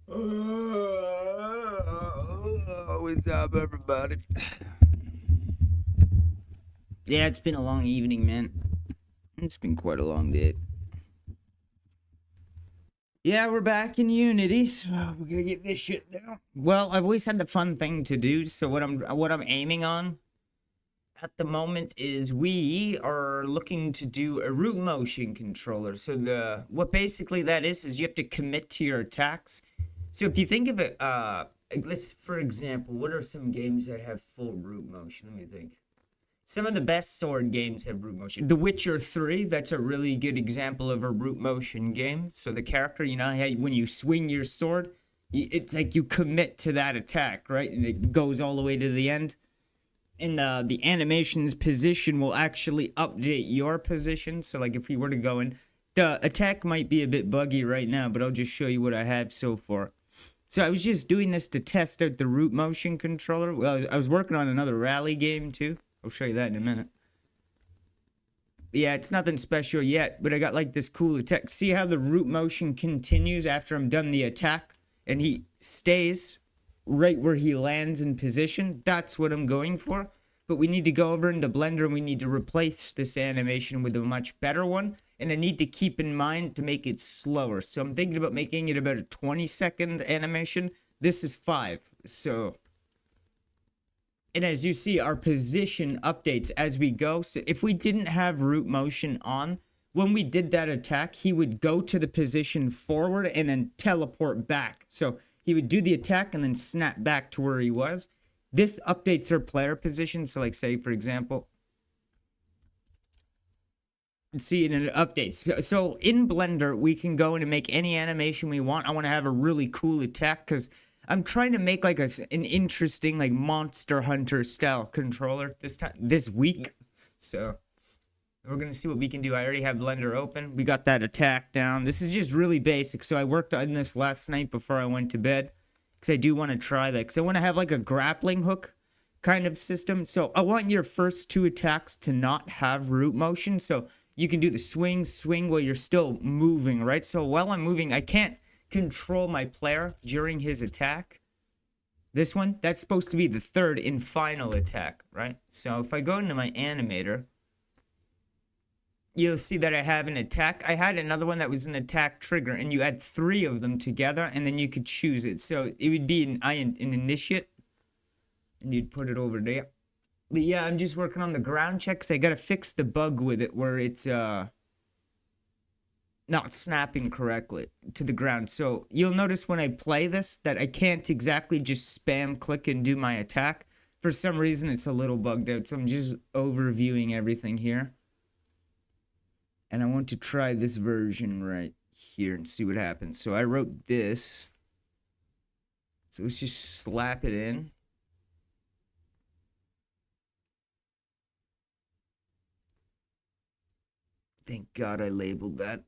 What's up, everybody? Yeah, it's been a long evening, man. It's been quite a long day. Yeah, we're back in Unity, so we're gonna get this shit down. Well, I've always had the fun thing to do, so what I'm aiming on at the moment is we are looking to do a root motion controller. So what basically that is you have to commit to your attacks. So if you think of it, let's for example, what are some games that have full root motion? Let me think. Some of the best sword games have root motion. The Witcher 3, that's a really good example of a root motion game. So the character, you know, when you swing your sword, it's like you commit to that attack, right? And it goes all the way to the end. And the animation's position will actually update your position. So like if you were to go in, the attack might be a bit buggy right now, but I'll just show you what I have so far. So I was just doing this to test out the root motion controller. Well, I was working on another rally game too. I'll show you that in a minute. Yeah, it's nothing special yet, but I got like this cool attack. See how the root motion continues after I'm done the attack? And he stays right where he lands in position. That's what I'm going for. But we need to go over into Blender and we need to replace this animation with a much better one. And I need to keep in mind to make it slower. So I'm thinking about making it about a 20-second animation. This is 5. So... And as you see, our position updates as we go. So if we didn't have root motion on, when we did that attack, he would go to the position forward and then teleport back. So he would do the attack and then snap back to where he was. This updates our player position. So like say, for example, see, and it updates. So in Blender, we can go in and make any animation we want. I want to have a really cool attack because I'm trying to make like an interesting like Monster Hunter style controller this week. So we're gonna see what we can do. I already have Blender open. We got that attack down. This is just really basic. So I worked on this last night before I went to bed because I do want to try that. Because I want to have like a grappling hook kind of system. So I want your first 2 attacks to not have root motion. So you can do the swing while you're still moving, right? So while I'm moving, I can't control my player during his attack. This one, that's supposed to be the 3rd and final attack, right? So if I go into my animator, you'll see that I have an attack. I had another one that was an attack trigger, and you add 3 of them together, and then you could choose it. So it would be an initiate, and you'd put it over there. But yeah, I'm just working on the ground checks. I gotta fix the bug with it where it's not snapping correctly to the ground. So you'll notice when I play this that I can't exactly just spam click and do my attack. For some reason it's a little bugged out, so I'm just overviewing everything here. And I want to try this version right here and see what happens. So I wrote this. So let's just slap it in. Thank God I labeled that.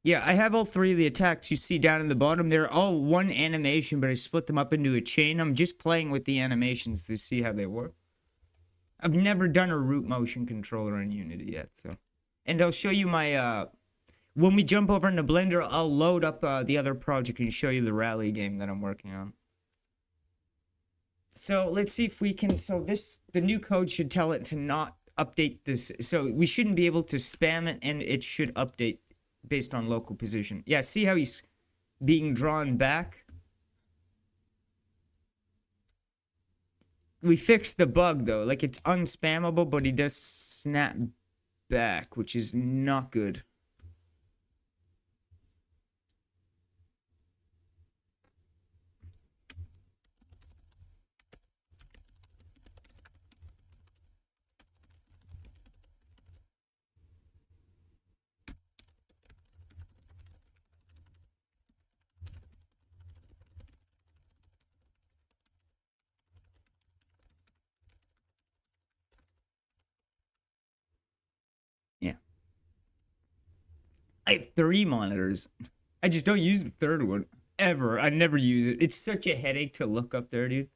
Yeah, I have all 3 of the attacks you see down in the bottom. They're all one animation, but I split them up into a chain. I'm just playing with the animations to see how they work. I've never done a root motion controller in Unity yet, so. And I'll show you my, when we jump over into Blender, I'll load up the other project and show you the rally game that I'm working on. So let's see if we can, the new code should tell it to not update this. So we shouldn't be able to spam it, and it should update based on local position. Yeah, see how he's being drawn back? We fixed the bug though. Like it's unspammable, but he does snap back, which is not good. Yeah. I have 3 monitors. I just don't use the 3rd one. Ever. I never use it. It's such a headache to look up there, dude.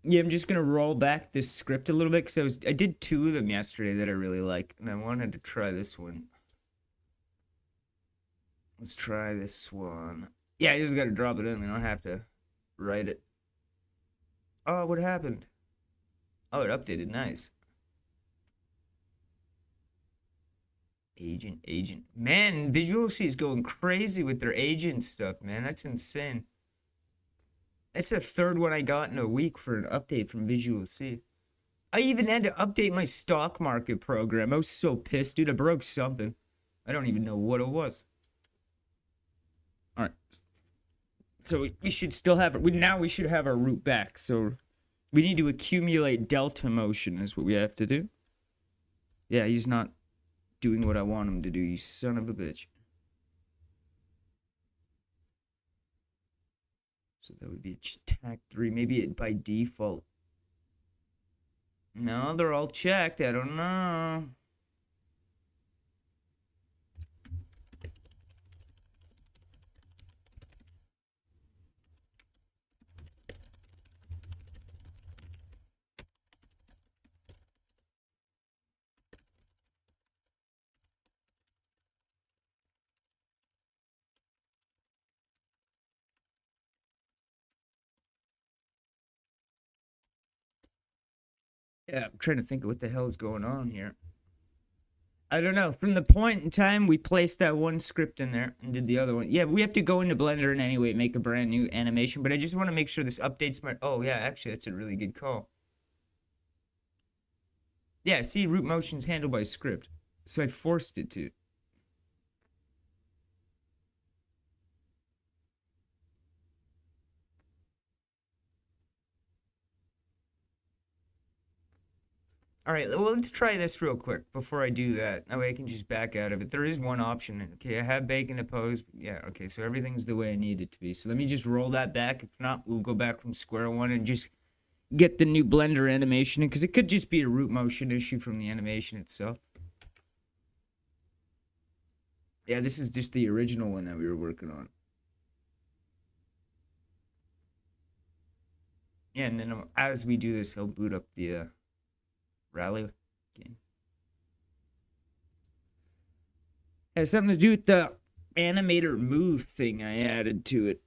Yeah, I'm just gonna roll back this script a little bit because I did 2 of them yesterday that I really like, and I wanted to try this one. Let's try this one. Yeah, you just gotta drop it in. We don't have to write it. Oh, what happened? Oh, it updated. Nice. Agent. Man, Visual C is going crazy with their agent stuff, man. That's insane. That's the 3rd one I got in a week for an update from Visual C. I even had to update my stock market program. I was so pissed, dude. I broke something. I don't even know what it was. All right. So we should still have it. Now we should have our root back. So we need to accumulate delta motion is what we have to do. Yeah, he's not doing what I want him to do, you son of a bitch. So that would be attack 3. Maybe it by default. No, they're all checked. I don't know. Yeah, I'm trying to think of what the hell is going on here. I don't know. From the point in time we placed that one script in there and did the other one. Yeah, we have to go into Blender and anyway make a brand new animation. But I just want to make sure this updates my... Oh, yeah, actually, that's a really good call. Yeah, see, root motion's handled by script. So I forced it to. All right, well, let's try this real quick before I do that. That way I can just back out of it. There is one option. Okay, I have bacon to pose. Yeah, okay, so everything's the way I need it to be. So let me just roll that back. If not, we'll go back from square one and just get the new Blender animation. Because it could just be a root motion issue from the animation itself. Yeah, this is just the original one that we were working on. Yeah, and then as we do this, I'll boot up the... rally game. Has something to do with the animator move thing I added to it.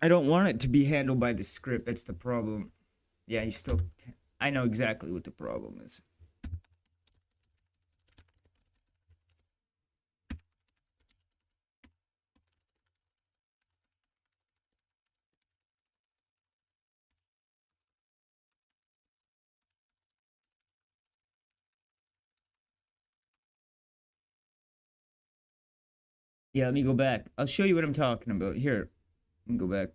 I don't want it to be handled by the script. That's the problem. Yeah, he's still... I know exactly what the problem is. Yeah, let me go back. I'll show you what I'm talking about. Here. Let me go back.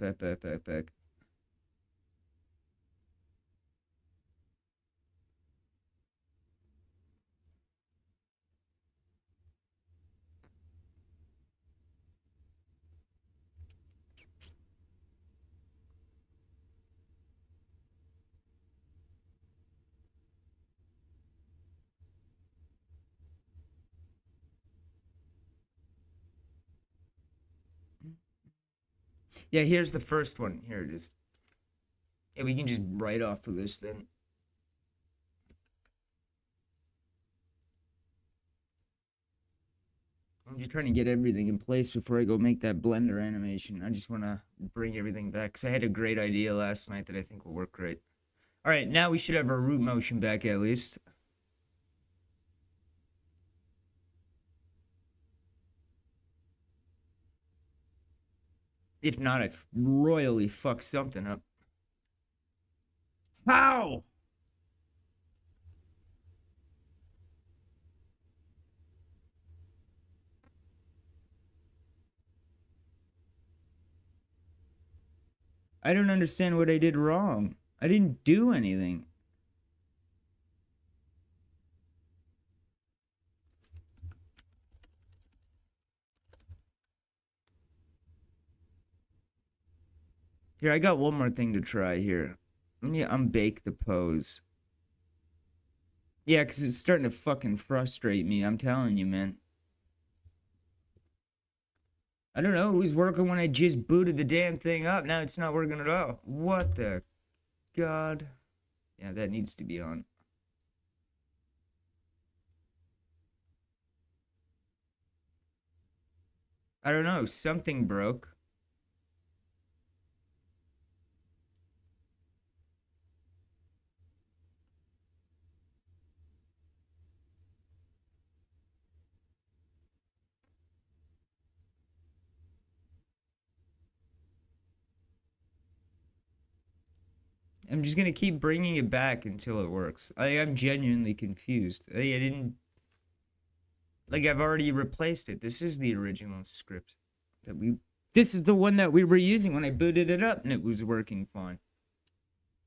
Yeah, here's the first one. Here it is. Yeah, we can just write off of this then. I'm just trying to get everything in place before I go make that Blender animation. I just want to bring everything back because I had a great idea last night that I think will work great. All right, now we should have our root motion back at least. If not, I royally fucked something up. How? I don't understand what I did wrong. I didn't do anything. Here, I got one more thing to try here. Let me unbake the pose. Yeah, because it's starting to fucking frustrate me. I'm telling you, man. I don't know. It was working when I just booted the damn thing up. Now it's not working at all. What the... God. Yeah, that needs to be on. I don't know, something broke. I'm just gonna keep bringing it back until it works. I'm genuinely confused. I didn't... Like, I've already replaced it. This is the original script that we... This is the one that we were using when I booted it up and it was working fine.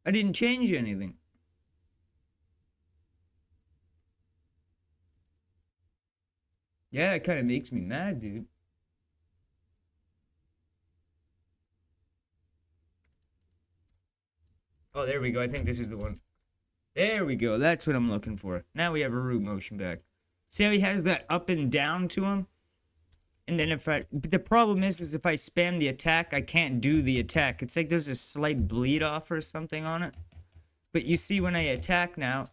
I didn't change anything. Yeah, it kind of makes me mad, dude. Oh, there we go. I think this is the one. There we go. That's what I'm looking for. Now we have a root motion back. See how he has that up and down to him? And then if I... But the problem is if I spam the attack, I can't do the attack. It's like there's a slight bleed off or something on it. But you see when I attack now,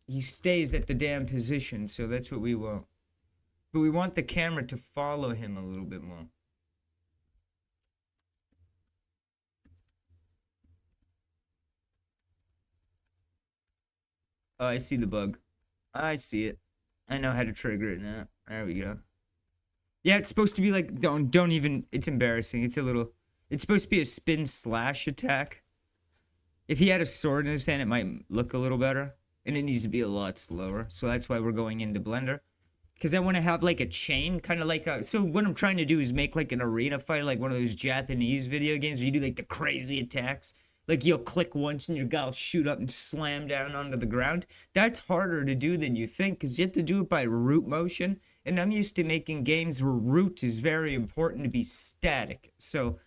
he stays at the damn position. So that's what we want. But we want the camera to follow him a little bit more. Oh, I see the bug. I see it. I know how to trigger it now. There we go. Yeah, it's supposed to be like, don't even, it's embarrassing. It's a little, it's supposed to be a spin slash attack. If he had a sword in his hand, it might look a little better. And it needs to be a lot slower. So that's why we're going into Blender. Because I want to have like a chain, kind of like a, so what I'm trying to do is make like an arena fight, like one of those Japanese video games where you do like the crazy attacks. Like you'll click once and your guy will shoot up and slam down onto the ground. That's harder to do than you think because you have to do it by root motion. And I'm used to making games where root is very important to be static. So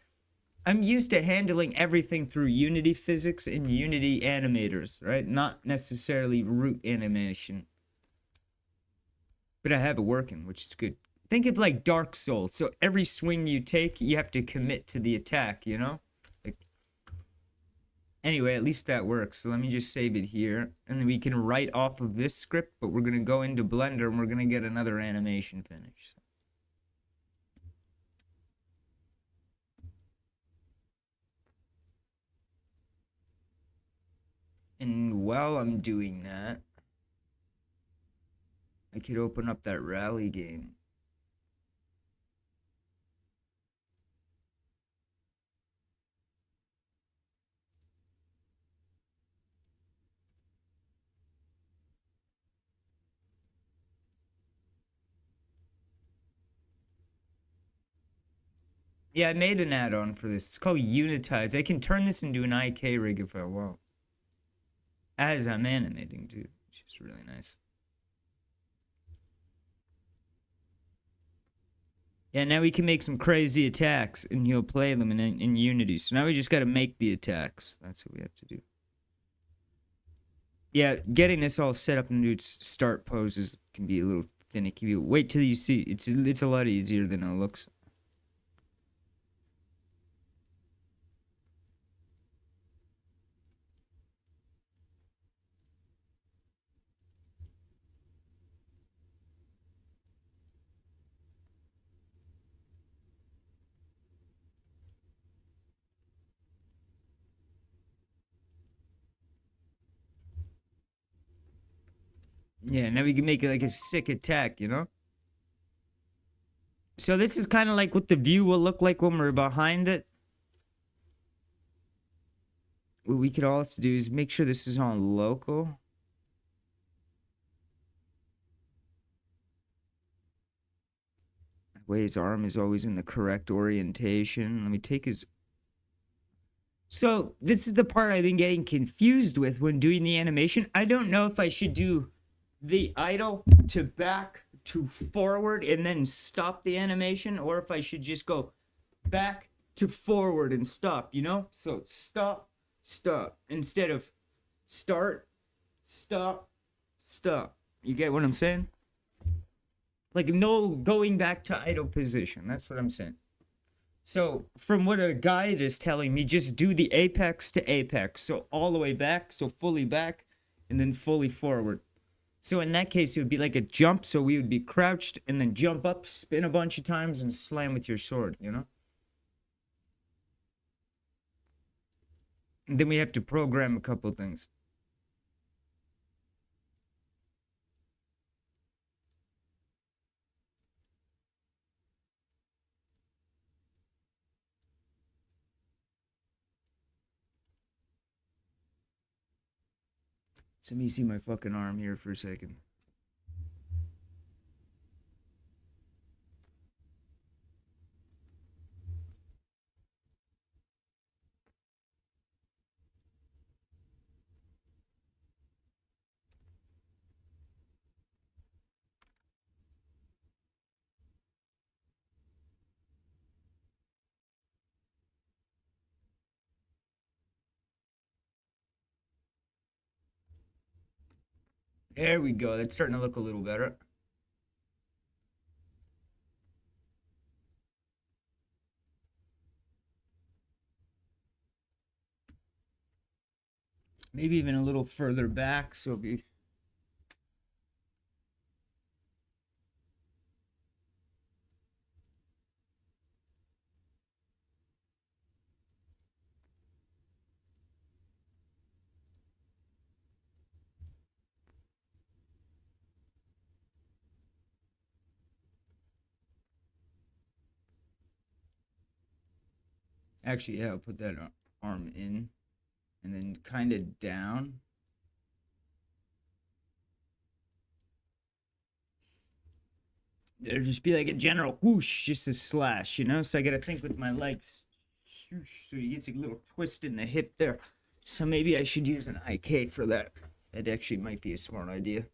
I'm used to handling everything through Unity physics and Unity animators, right? Not necessarily root animation. But I have it working, which is good. Think it's like Dark Souls. So every swing you take, you have to commit to the attack, you know? Anyway, at least that works. So let me just save it here. And then we can write off of this script, but we're going to go into Blender and we're going to get another animation finish. And while I'm doing that, I could open up that rally game. Yeah, I made an add-on for this. It's called Unitize. I can turn this into an IK rig if I want. As I'm animating, too. Which is really nice. Yeah, now we can make some crazy attacks, and he'll play them in Unity. So now we just gotta make the attacks. That's what we have to do. Yeah, getting this all set up into its start poses can be a little finicky. Wait till you see. It's a lot easier than it looks. Yeah, now we can make it like a sick attack, you know? So this is kind of like what the view will look like when we're behind it. What we could also do is make sure this is on local. That way his arm is always in the correct orientation. Let me take his... So this is the part I've been getting confused with when doing the animation. I don't know if I should do the idle to back to forward and then stop the animation, or if I should just go back to forward and stop, you know? So stop, stop, instead of start, stop, stop. You get what I'm saying? Like no going back to idle position. That's what I'm saying. So from what a guide is telling me, just do the apex to apex. So all the way back, so fully back, and then fully forward. So in that case, it would be like a jump. So we would be crouched and then jump up, spin a bunch of times, and slam with your sword, you know? And then we have to program a couple things. So let me see my fucking arm here for a second. There we go. That's starting to look a little better. Maybe even a little further back, so it'll be... Actually, yeah, I'll put that arm in and then kind of down. There'll just be like a general whoosh, just a slash, you know? So I gotta think with my legs. So you get a little twist in the hip there. So maybe I should use an IK for that. That actually might be a smart idea.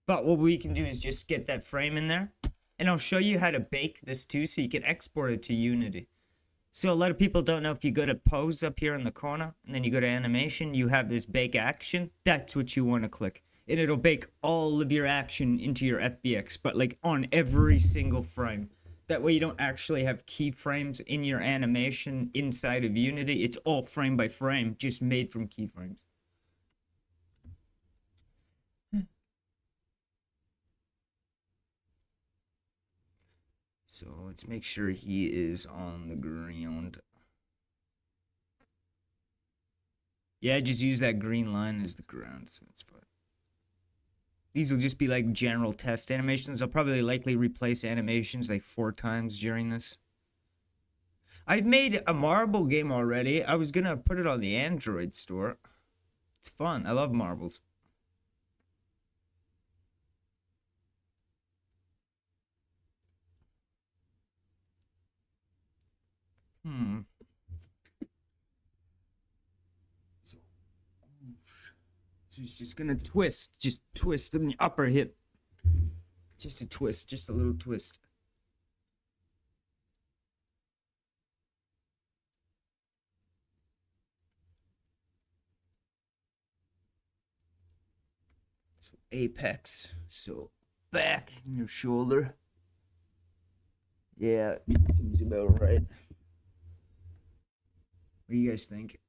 But what we can do is just get that frame in there. And I'll show you how to bake this too, so you can export it to Unity. So a lot of people don't know, if you go to pose up here in the corner, and then you go to animation, you have this bake action. That's what you want to click. And it'll bake all of your action into your FBX, but like on every single frame. That way you don't actually have keyframes in your animation inside of Unity. It's all frame by frame, just made from keyframes. So let's make sure he is on the ground. Yeah, just use that green line as the ground, so that's fine. These will just be like general test animations. I'll probably likely replace animations like 4 times during this. I've made a marble game already. I was gonna put it on the Android store. It's fun. I love marbles. So he's just gonna twist. Just twist in the upper hip. Just a twist. Just a little twist. So apex. So back in your shoulder. Yeah, seems about right. What do you guys think?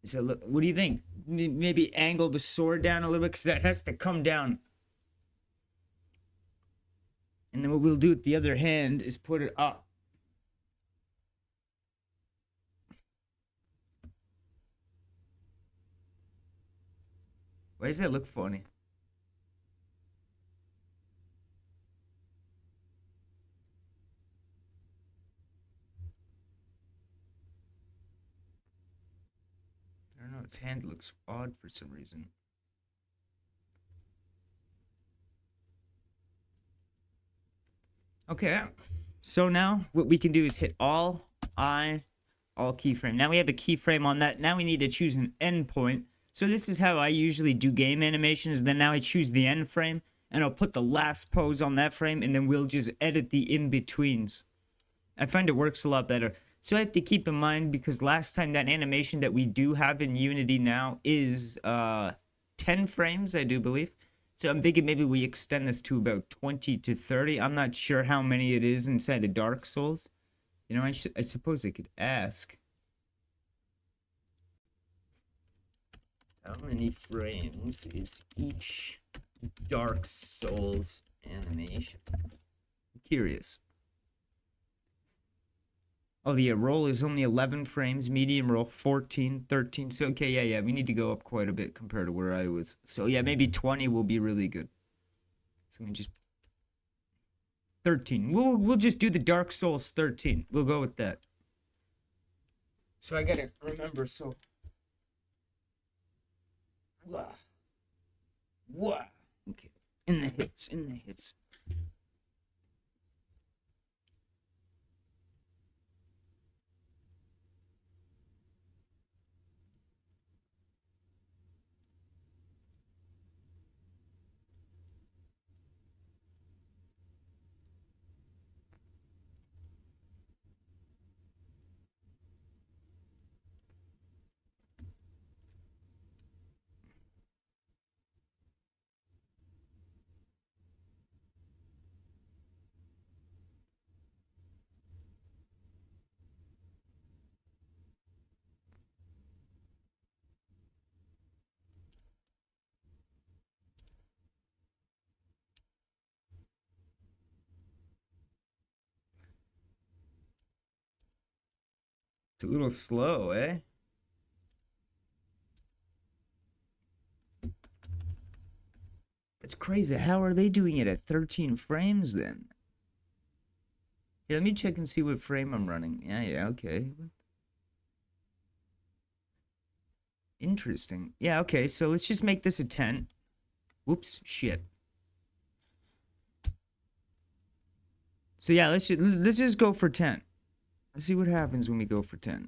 So look, what do you think? Maybe angle the sword down a little bit, because that has to come down. And then what we'll do with the other hand is put it up. Why does that look funny? I don't know, its hand looks odd for some reason. Okay, so now what we can do is hit all keyframe. Now we have a keyframe on that. Now we need to choose an endpoint. So this is how I usually do game animations. Then now I choose the end frame, and I'll put the last pose on that frame, and then we'll just edit the in-betweens. I find it works a lot better. So I have to keep in mind, because last time that animation that we do have in Unity now is 10 frames, I do believe. So I'm thinking maybe we extend this to about 20 to 30. I'm not sure how many it is inside of Dark Souls. You know, I suppose I could ask. How many frames is each Dark Souls animation? I'm curious. Oh, the roll is only 11 frames, medium roll 14, 13. So, okay, yeah, we need to go up quite a bit compared to where I was. So, yeah, maybe 20 will be really good. So, let me just 13. We'll just do the Dark Souls 13. We'll go with that. So, I got to remember, so wah. Okay. In the hips, in the hips. It's a little slow, eh? It's crazy. How are they doing it at 13 frames then? Here, let me check and see what frame I'm running. Yeah, okay. Interesting. Yeah, okay, so let's just make this a 10. Whoops, shit. So yeah, let's just go for 10. Let's see what happens when we go for 10.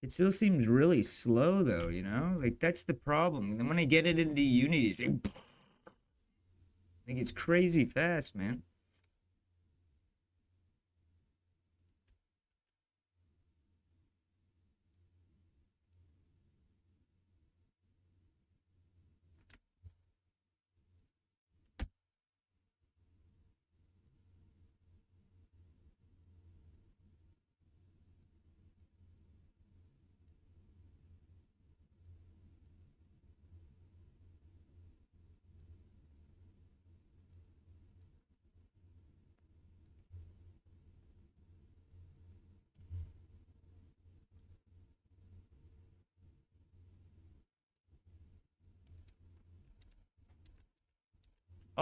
It still seems really slow though, you know? Like that's the problem. Then when I get it into Unity, it's like it's crazy fast, man.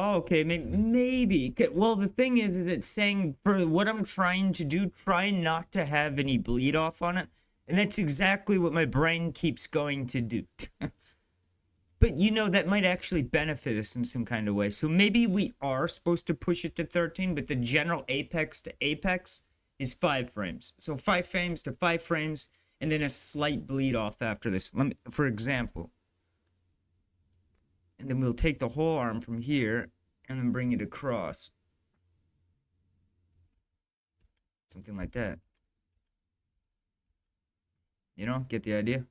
Oh, okay, maybe. Well, the thing is it's saying for what I'm trying to do, try not to have any bleed off on it. And that's exactly what my brain keeps going to do. But you know, that might actually benefit us in some kind of way. So maybe we are supposed to push it to 13, but the general apex to apex is 5 frames. So 5 frames to 5 frames, and then a slight bleed off after this. Let me, for example. And then we'll take the whole arm from here and then bring it across. Something like that. You know, get the idea?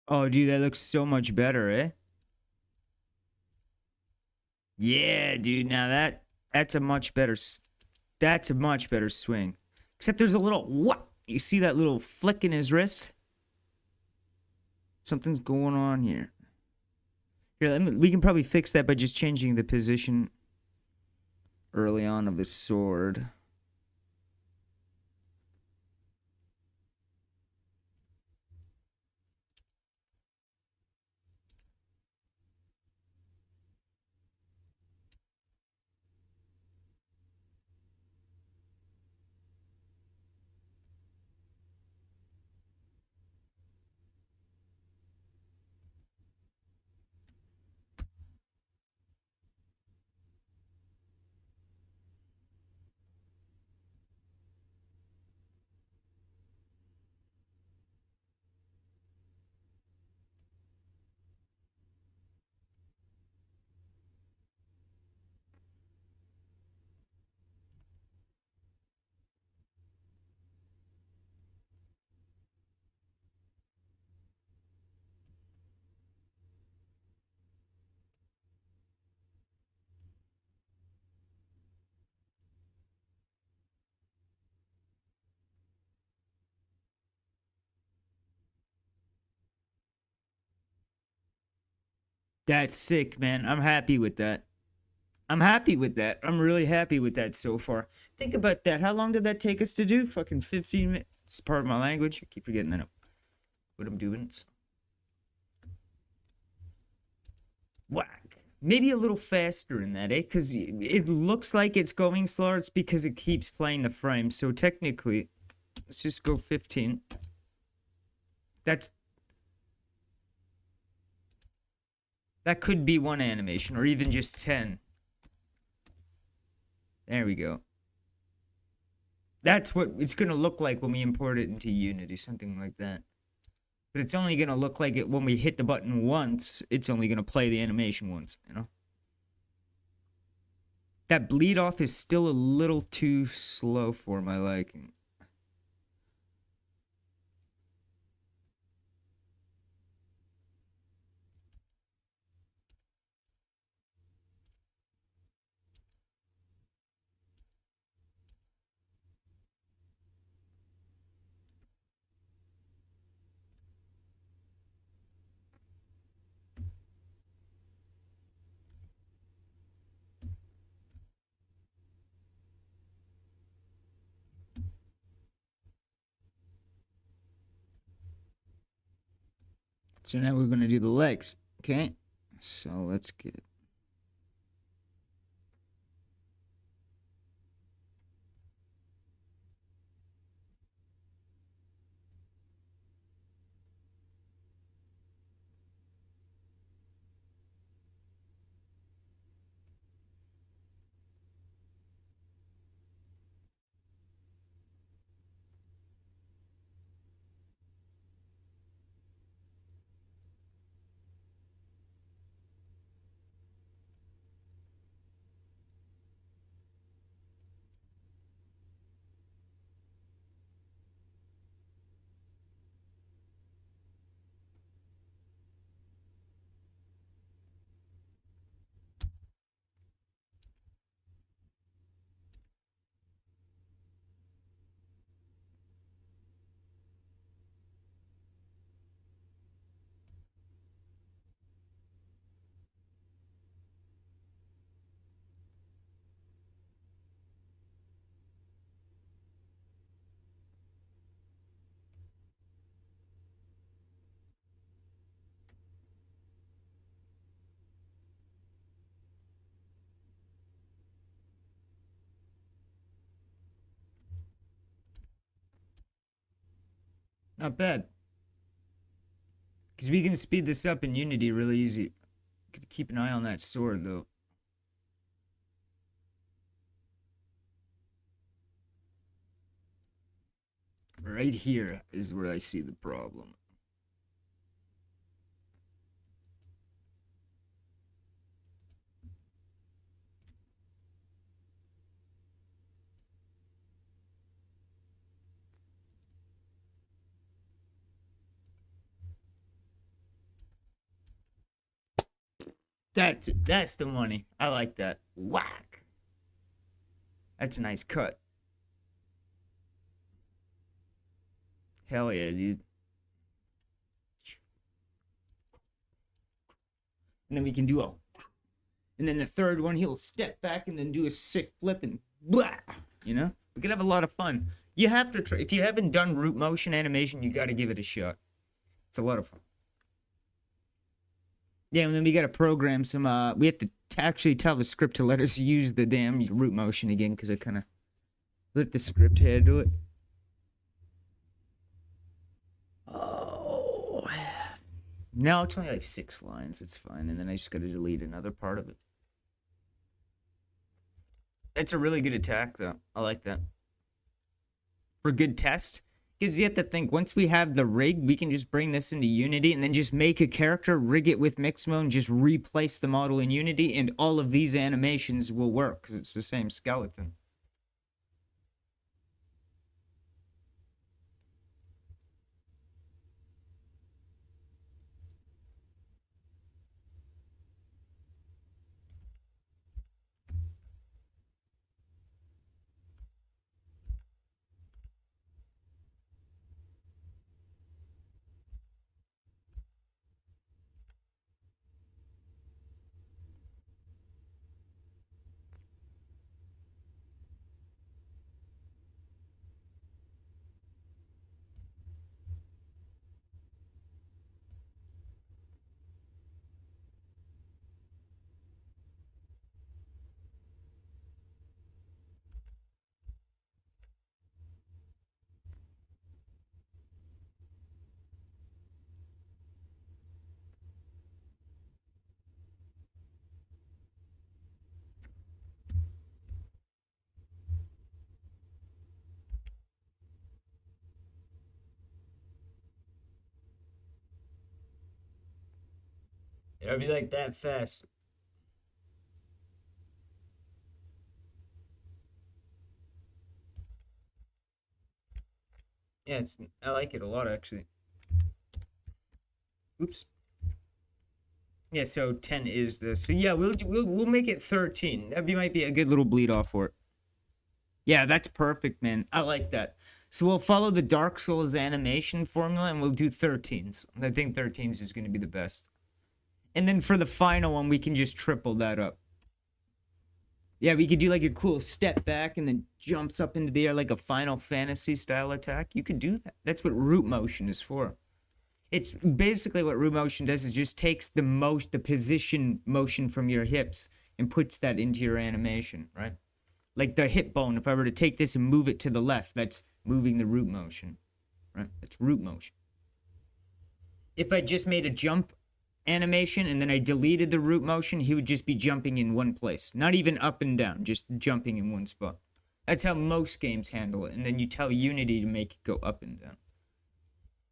Oh, dude, that looks so much better, eh? Yeah, dude. Now that's a much better that's a much better swing. Except there's a little what? You see that little flick in his wrist? Something's going on here. Here, we can probably fix that by just changing the position early on of the sword. That's sick, man. I'm happy with that. I'm happy with that. I'm really happy with that so far. Think about that. How long did that take us to do? Fucking 15 minutes. It's part of my language. I keep forgetting that. What I'm doing. Whack. Maybe a little faster in that, eh? Because it looks like it's going slower. It's because it keeps playing the frame. So technically, let's just go 15. That could be one animation, or even just 10. There we go. That's what it's going to look like when we import it into Unity, something like that. But it's only going to look like it when we hit the button once. It's only going to play the animation once, you know? That bleed off is still a little too slow for my liking. So now we're going to do the legs, okay? So let's get... Not bad. Because we can speed this up in Unity really easy. Could keep an eye on that sword, though. Right here is where I see the problem. That's the money. I like that. Whack. That's a nice cut. Hell yeah, dude. And then we can do a... And then the third one, he'll step back and then do a sick flip and blah. You know? We could have a lot of fun. You have to try. If you haven't done root motion animation, you got to give it a shot. It's a lot of fun. Yeah, and then we got to program some... we have to actually tell the script to let us use the damn root motion again, because I kind of let the script handle it. Oh... No, it's only like 6 lines. It's fine. And then I just got to delete another part of it. It's a really good attack, though. I like that. For a good test. Because you have to think, once we have the rig, we can just bring this into Unity and then just make a character, rig it with Mixamo, and just replace the model in Unity, and all of these animations will work, because it's the same skeleton. It'll be like that fast. Yeah, I like it a lot, actually. Oops. Yeah, so 10 is the... So yeah, we'll make it 13. That might be a good little bleed off for it. Yeah, that's perfect, man. I like that. So we'll follow the Dark Souls animation formula, and we'll do 13s. I think 13s is going to be the best. And then for the final one, we can just triple that up. Yeah, we could do like a cool step back and then jumps up into the air like a Final Fantasy style attack. You could do that. That's what root motion is for. It's basically what root motion does is just takes the position motion from your hips and puts that into your animation, right? Like the hip bone, if I were to take this and move it to the left, that's moving the root motion, right? That's root motion. If I just made a jump animation and then I deleted the root motion, he would just be jumping in one place. Not even up and down, just jumping in one spot. That's how most games handle it. And then you tell Unity to make it go up and down.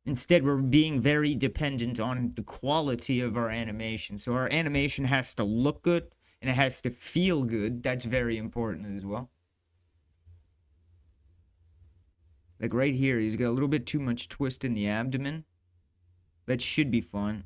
Instead, we're being very dependent on the quality of our animation. So our animation has to look good and it has to feel good. That's very important as well. Like right here, he's got a little bit too much twist in the abdomen. That should be fun.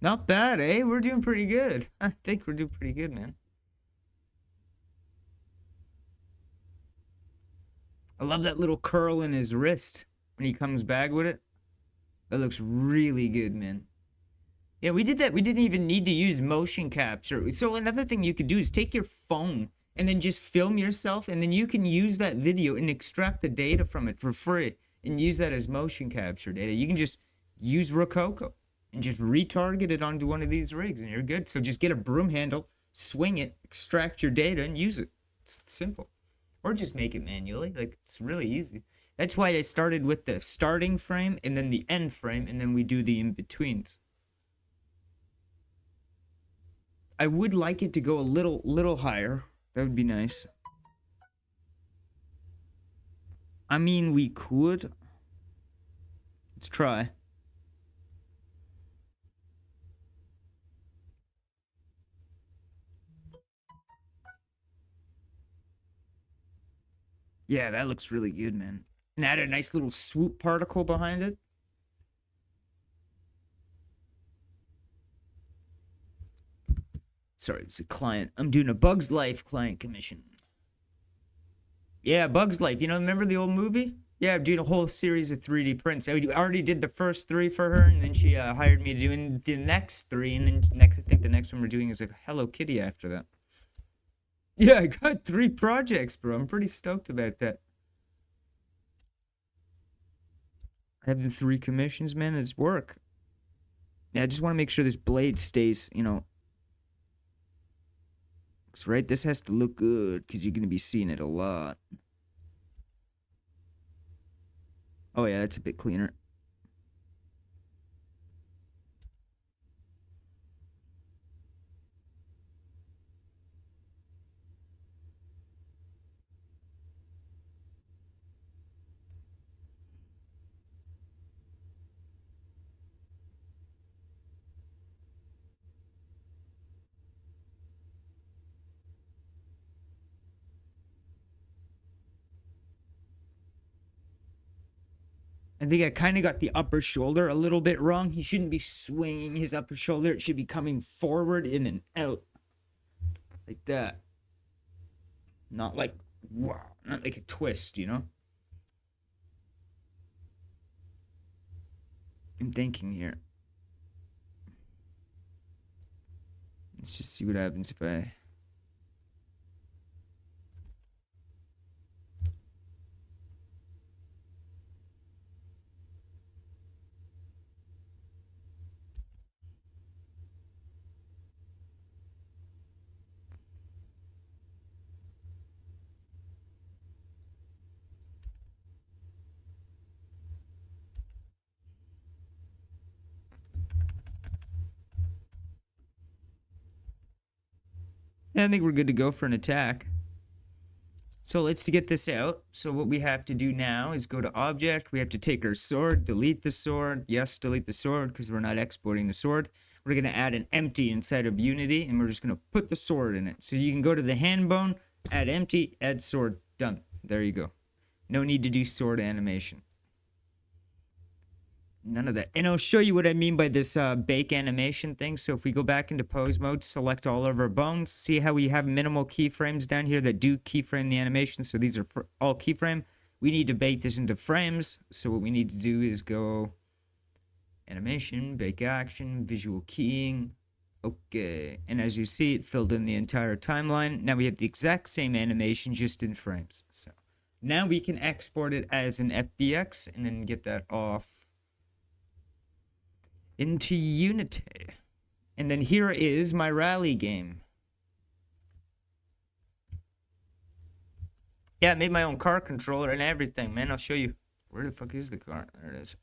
Not bad, eh? We're doing pretty good. I think we're doing pretty good, man. I love that little curl in his wrist when he comes back with it. That looks really good, man. Yeah, we did that. We didn't even need to use motion capture. So another thing you could do is take your phone and then just film yourself, and then you can use that video and extract the data from it for free and use that as motion capture data. You can just use Rococo and just retarget it onto one of these rigs, and you're good. So just get a broom handle, swing it, extract your data, and use it. It's simple. Or just make it manually. Like, it's really easy. That's why I started with the starting frame and then the end frame, and then we do the in-betweens. I would like it to go a little higher. That would be nice. I mean, we could. Let's try. Yeah, that looks really good, man. And add a nice little swoop particle behind it. Sorry, it's a client. I'm doing a Bug's Life client commission. Yeah, Bug's Life. You know, remember the old movie? Yeah, I'm doing a whole series of 3D prints. I already did the first 3 for her, and then she hired me to do the next 3, and then I think the next one we're doing is a Hello Kitty after that. Yeah, I got 3 projects, bro. I'm pretty stoked about that. Having 3 commissions, man, it's work. Yeah, I just want to make sure this blade stays, you know. Because, right, this has to look good, because you're going to be seeing it a lot. Oh, yeah, that's a bit cleaner. I think I kind of got the upper shoulder a little bit wrong. He shouldn't be swinging his upper shoulder. It should be coming forward, in and out. Like that. Not like, wow, not like a twist, you know? I'm thinking here. Let's just see what happens if I... Yeah, I think we're good to go for an attack. So let's get this out. So what we have to do now is go to object. We have to take our sword, delete the sword. Yes, delete the sword because we're not exporting the sword. We're going to add an empty inside of Unity, and we're just going to put the sword in it. So you can go to the hand bone, add empty, add sword. Done. There you go. No need to do sword animation. None of that. And I'll show you what I mean by this bake animation thing. So if we go back into pose mode, select all of our bones, see how we have minimal keyframes down here that do keyframe the animation. So these are all keyframe. We need to bake this into frames. So what we need to do is go animation, bake action, visual keying. Okay. And as you see, it filled in the entire timeline. Now we have the exact same animation, just in frames. So now we can export it as an FBX and then get that off into Unity. And then here is my rally game. Yeah, I made my own car controller and everything, man. I'll show you. Where the fuck is the car? There it is.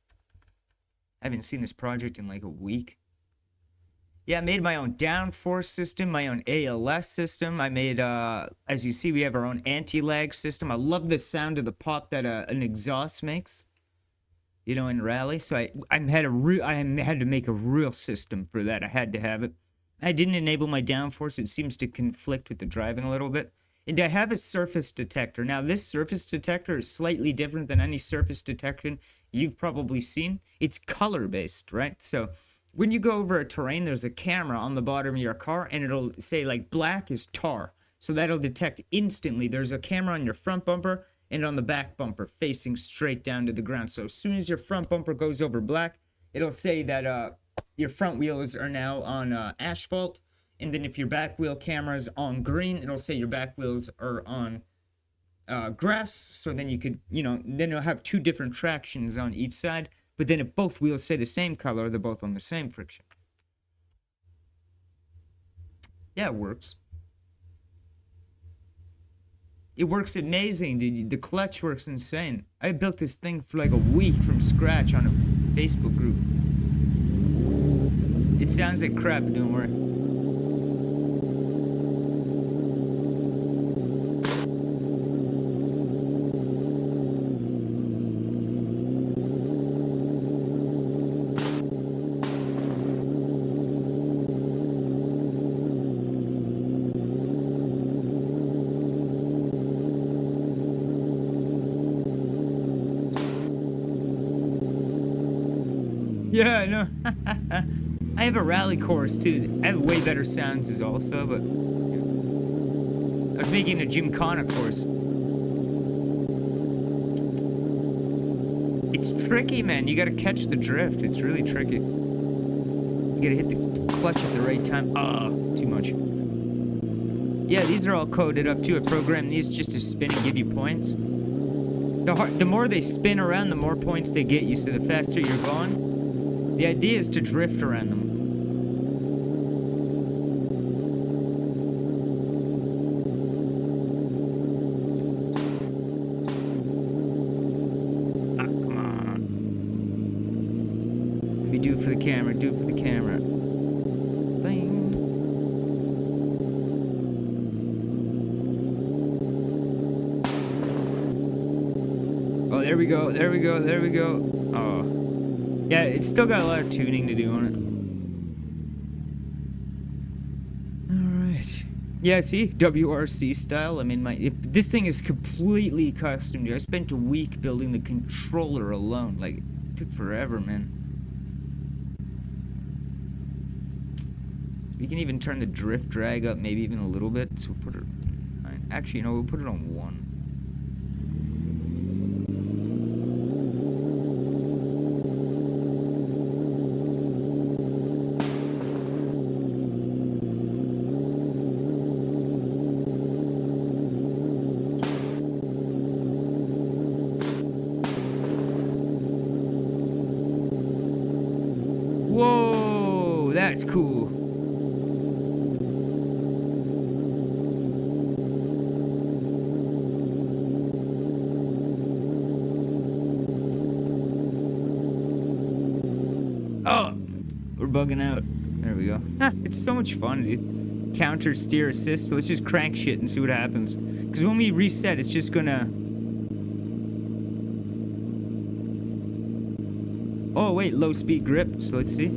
I haven't seen this project in like a week. Yeah, I made my own downforce system, my own ALS system. I made, as you see, we have our own anti-lag system. I love the sound of the pop that an exhaust makes. You know, in rally. So I had to make a real system for that. I had to have it. I didn't enable my downforce. It seems to conflict with the driving a little bit. And I have a surface detector. Now, this surface detector is slightly different than any surface detection you've probably seen. It's color-based, right? So when you go over a terrain, there's a camera on the bottom of your car, and it'll say, like, black is tar. So that'll detect instantly. There's a camera on your front bumper and on the back bumper facing straight down to the ground. So as soon as your front bumper goes over black, it'll say that your front wheels are now on asphalt. And then if your back wheel camera's on green, it'll say your back wheels are on grass. So then you could, you know, then you'll have 2 different tractions on each side. But then if both wheels say the same color, they're both on the same friction. Yeah, it works. It works amazing. The clutch works insane. I built this thing for like a week from scratch on a Facebook group. It sounds like crap, don't worry. Yeah, I know. I have a rally course too. I have way better sounds as also, but I was making a Gymkhana course. It's tricky, man. You gotta catch the drift. It's really tricky. You gotta hit the clutch at the right time. Too much. Yeah, these are all coded up too. I programmed these just to spin and give you points. The more they spin around, the more points they get you, so the faster you're going. The idea is to drift around them. Come on. Let me do it for the camera, do it for the camera. Bing. Oh, there we go, there we go, there we go. Oh. Yeah, it's still got a lot of tuning to do on it. Alright. Yeah, see? WRC style. I mean, this thing is completely custom. I spent a week building the controller alone. Like, it took forever, man. We can even turn the drift drag up maybe even a little bit. So we'll put it... Actually, no, we'll put it on 1. Whoa, that's cool. Oh, we're bugging out. There we go. It's so much fun, dude. Counter, steer, assist. So let's just crank shit and see what happens. Because when we reset, it's just gonna... Oh, wait, low speed grip. So let's see.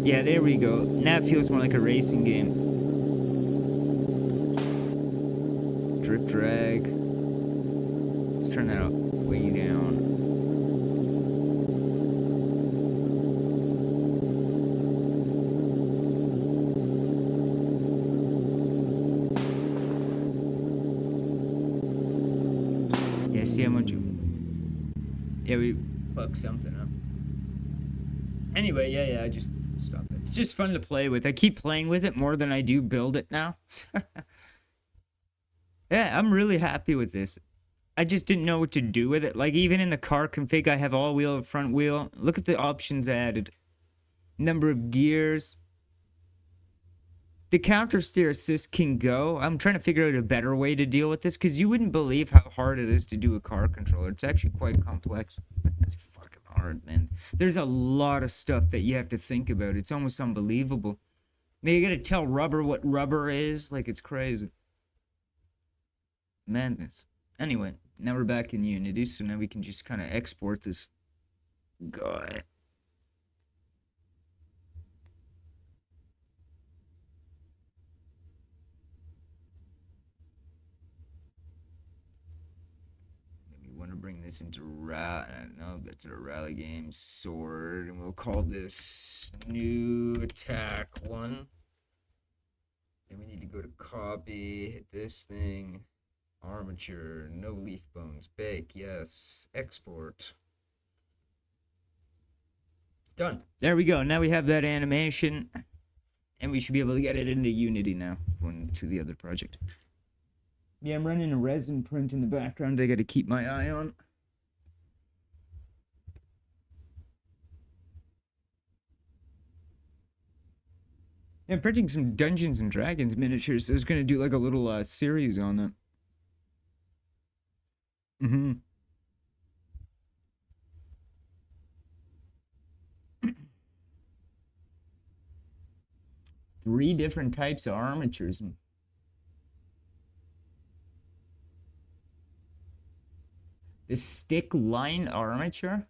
Yeah, there we go. Now it feels more like a racing game. Drip drag. Let's turn that up way down. Yeah, see how much... Yeah, we fucked something up. Anyway, yeah, I just stopped it. It's just fun to play with. I keep playing with it more than I do build it now. Yeah, I'm really happy with this. I just didn't know what to do with it. Like, even in the car config, I have all-wheel and front wheel. Look at the options added. Number of gears. The counter steer assist can go. I'm trying to figure out a better way to deal with this, because you wouldn't believe how hard it is to do a car controller. It's actually quite complex. It's fucking hard, man. There's a lot of stuff that you have to think about. It's almost unbelievable. You gotta tell rubber what rubber is. Like, it's crazy. Madness. Anyway, now we're back in Unity, so now we can just kind of export this guy. Bring this into no, that's a rally game sword, and we'll call this new attack 1. Then we need to go to copy, hit this thing, armature, no leaf bones, bake, yes, export. Done. There we go. Now we have that animation, and we should be able to get it into Unity now, going to the other project. Yeah, I'm running a resin print in the background I gotta keep my eye on. Yeah, I'm printing some Dungeons and Dragons miniatures. I was gonna do like a little series on that. Mm-hmm. 3 different types of armatures. The stick line armature?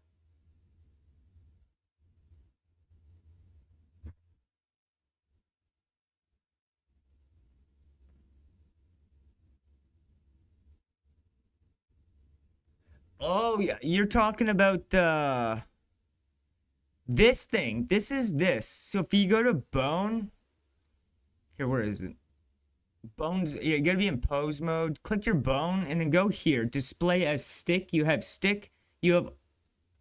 Oh, yeah, you're talking about the... This thing, this is this. So if you go to bone, here, where is it? Bones, you gotta be in pose mode. Click your bone and then go here. Display as stick. You have stick. You have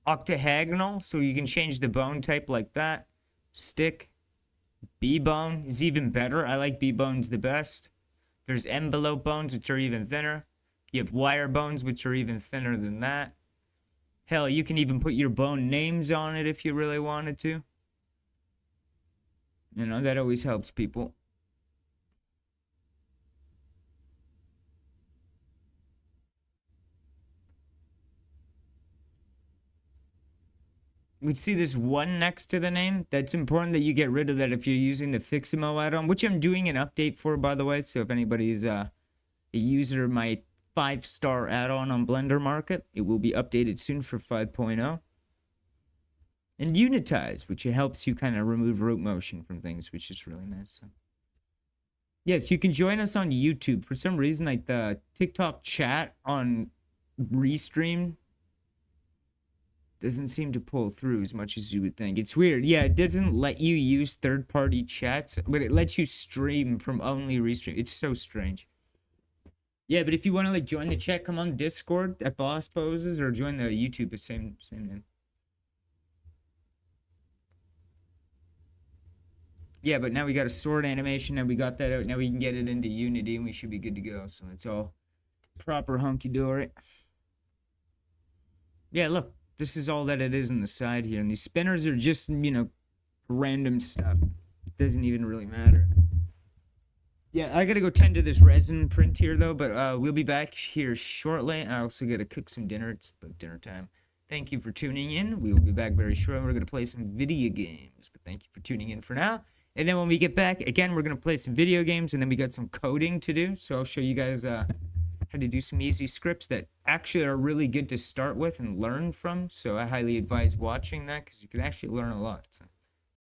octagonal, so you can change the bone type like that. Stick. B-bone is even better. I like B-bones the best. There's envelope bones, which are even thinner. You have wire bones, which are even thinner than that. Hell, you can even put your bone names on it if you really wanted to. You know, that always helps people. We see this 1 next to the name. That's important that you get rid of that if you're using the Fixamo add-on, which I'm doing an update for, by the way. So if anybody's a user of my 5-star add-on on Blender Market, it will be updated soon for 5.0. And Unitize, which helps you kind of remove root motion from things, which is really nice. So. Yes, you can join us on YouTube. For some reason, like the TikTok chat on Restream doesn't seem to pull through as much as you would think. It's weird. Yeah, it doesn't let you use third-party chats, but it lets you stream from only Restream. It's so strange. Yeah, but if you want to like join the chat, come on Discord at Boss Poses or join the YouTube, the same name. Yeah, but now we got a sword animation, and we got that out. Now we can get it into Unity, and we should be good to go. So it's all proper hunky-dory. Yeah, look. This is all that it is on the side here. And these spinners are just, you know, random stuff. It doesn't even really matter. Yeah, I gotta go tend to this resin print here, though. But we'll be back here shortly. I also gotta cook some dinner. It's about dinner time. Thank you for tuning in. We will be back very shortly. We're gonna play some video games. But thank you for tuning in for now. And then when we get back, again, we're gonna play some video games. And then we got some coding to do. So I'll show you guys how to do some easy scripts that actually are really good to start with and learn from. So I highly advise watching that because you can actually learn a lot. So.